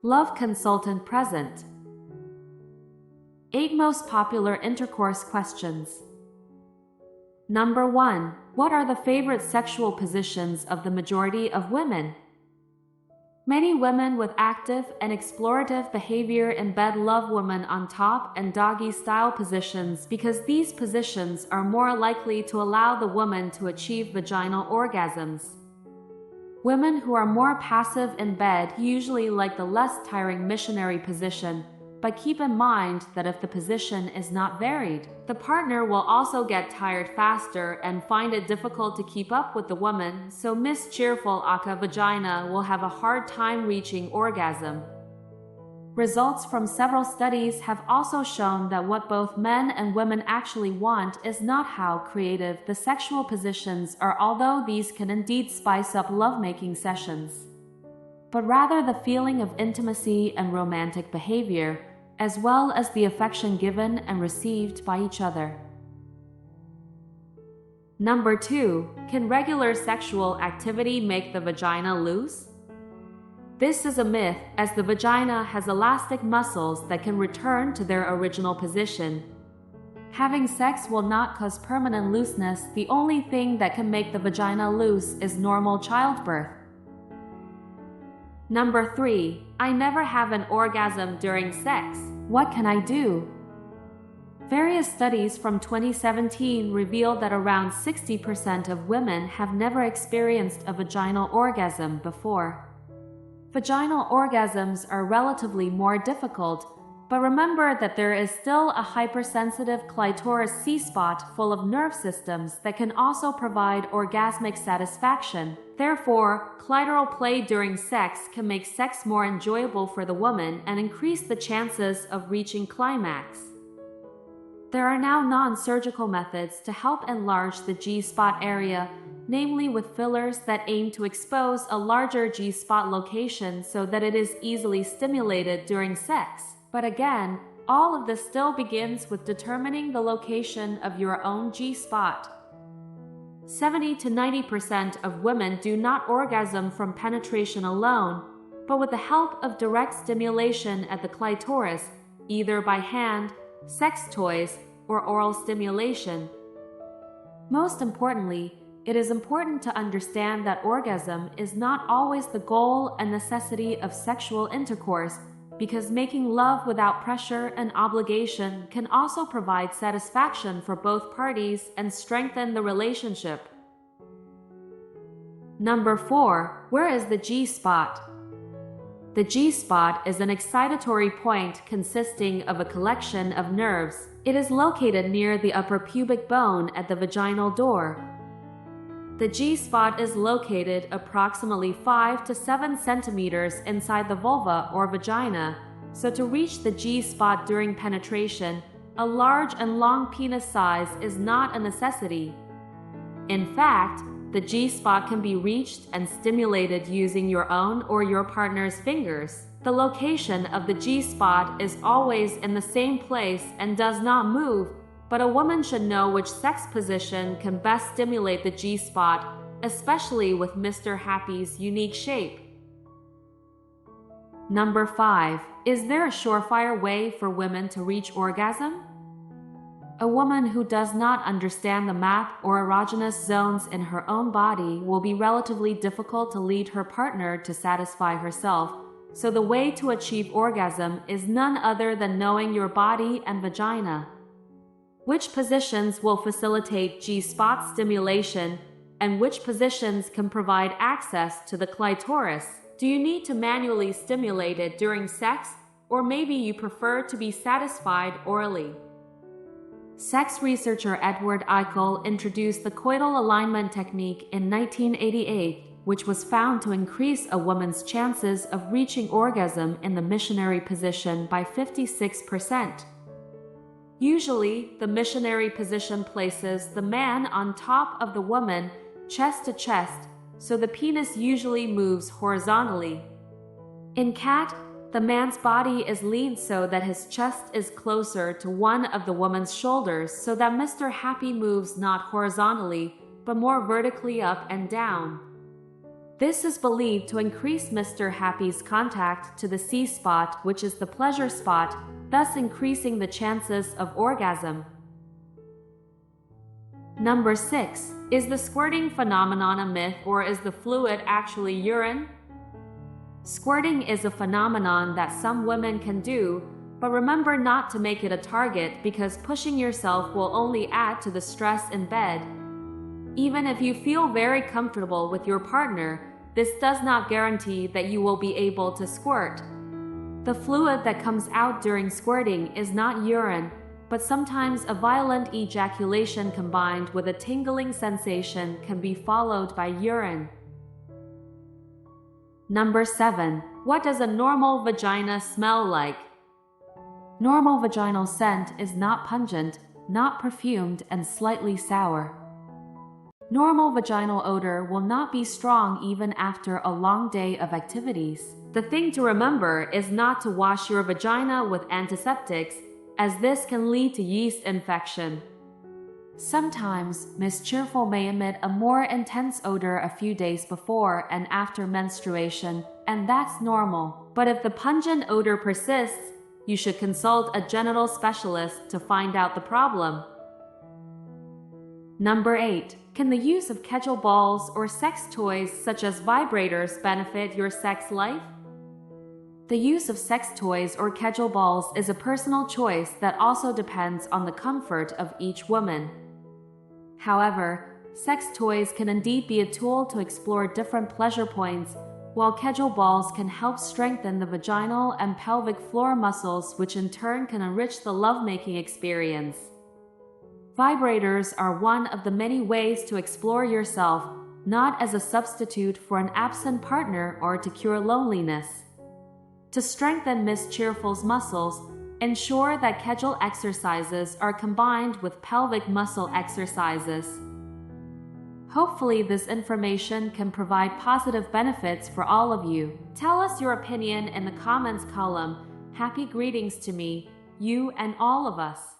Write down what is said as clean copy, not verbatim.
Love consultant present. 8 most popular intercourse questions. Number 1. What are the favorite sexual positions of the majority of women? Many women with active and explorative behavior in bed love women on top and doggy-style positions because these positions are more likely to allow the woman to achieve vaginal orgasms. Women who are more passive in bed usually like the less tiring missionary position, but keep in mind that if the position is not varied, the partner will also get tired faster and find it difficult to keep up with the woman, so Miss Cheerful Aka Vagina will have a hard time reaching orgasm. Results from several studies have also shown that what both men and women actually want is not how creative the sexual positions are, although these can indeed spice up lovemaking sessions, but rather the feeling of intimacy and romantic behavior, as well as the affection given and received by each other. Number 2. Can regular sexual activity make the vagina loose? This is a myth, as the vagina has elastic muscles that can return to their original position. Having sex will not cause permanent looseness. The only thing that can make the vagina loose is normal childbirth. Number 3. I never have an orgasm during sex. What can I do? Various studies from 2017 revealed that around 60% of women have never experienced a vaginal orgasm before. Vaginal orgasms are relatively more difficult, but remember that there is still a hypersensitive clitoris C-spot full of nerve systems that can also provide orgasmic satisfaction. Therefore, clitoral play during sex can make sex more enjoyable for the woman and increase the chances of reaching climax. There are now non-surgical methods to help enlarge the G-spot area, namely with fillers that aim to expose a larger G-spot location so that it is easily stimulated during sex. But again, all of this still begins with determining the location of your own G-spot. 70 to 90% of women do not orgasm from penetration alone, but with the help of direct stimulation at the clitoris, either by hand, sex toys, or oral stimulation. Most importantly, it is important to understand that orgasm is not always the goal and necessity of sexual intercourse, because making love without pressure and obligation can also provide satisfaction for both parties and strengthen the relationship. Number 4. Where is the G-spot? The G-spot is an excitatory point consisting of a collection of nerves. It is located near the upper pubic bone at the vaginal door. The G-spot is located approximately 5 to 7 centimeters inside the vulva or vagina, so to reach the G-spot during penetration, a large and long penis size is not a necessity. In fact, the G-spot can be reached and stimulated using your own or your partner's fingers. The location of the G-spot is always in the same place and does not move, but a woman should know which sex position can best stimulate the G-spot, especially with Mr. Happy's unique shape. Number 5. Is there a surefire way for women to reach orgasm? A woman who does not understand the map or erogenous zones in her own body will be relatively difficult to lead her partner to satisfy herself, so the way to achieve orgasm is none other than knowing your body and vagina. Which positions will facilitate G-spot stimulation, and which positions can provide access to the clitoris? Do you need to manually stimulate it during sex, or maybe you prefer to be satisfied orally? Sex researcher Edward Eichel introduced the coital alignment technique in 1988, which was found to increase a woman's chances of reaching orgasm in the missionary position by 56%. Usually, the missionary position places the man on top of the woman, chest to chest, so the penis usually moves horizontally. In cat, the man's body is leaned so that his chest is closer to one of the woman's shoulders so that Mr. Happy moves not horizontally, but more vertically up and down. This is believed to increase Mr. Happy's contact to the C spot, which is the pleasure spot, thus increasing the chances of orgasm. Number 6. Is the squirting phenomenon a myth, or is the fluid actually urine? Squirting is a phenomenon that some women can do, but remember not to make it a target because pushing yourself will only add to the stress in bed. Even if you feel very comfortable with your partner, this does not guarantee that you will be able to squirt. The fluid that comes out during squirting is not urine, but sometimes a violent ejaculation combined with a tingling sensation can be followed by urine. Number 7. What does a normal vagina smell like? Normal vaginal scent is not pungent, not perfumed, and slightly sour. Normal vaginal odor will not be strong even after a long day of activities. The thing to remember is not to wash your vagina with antiseptics, as this can lead to yeast infection. Sometimes, Miss Cheerful may emit a more intense odor a few days before and after menstruation, and that's normal. But if the pungent odor persists, you should consult a genital specialist to find out the problem. Number 8. Can the use of Kegel balls or sex toys such as vibrators benefit your sex life? The use of sex toys or Kegel balls is a personal choice that also depends on the comfort of each woman. However, sex toys can indeed be a tool to explore different pleasure points, while Kegel balls can help strengthen the vaginal and pelvic floor muscles, which in turn can enrich the lovemaking experience. Vibrators are one of the many ways to explore yourself, not as a substitute for an absent partner or to cure loneliness. To strengthen Miss Cheerful's muscles, ensure that Kegel exercises are combined with pelvic muscle exercises. Hopefully this information can provide positive benefits for all of you. Tell us your opinion in the comments column. Happy greetings to me, you, and all of us.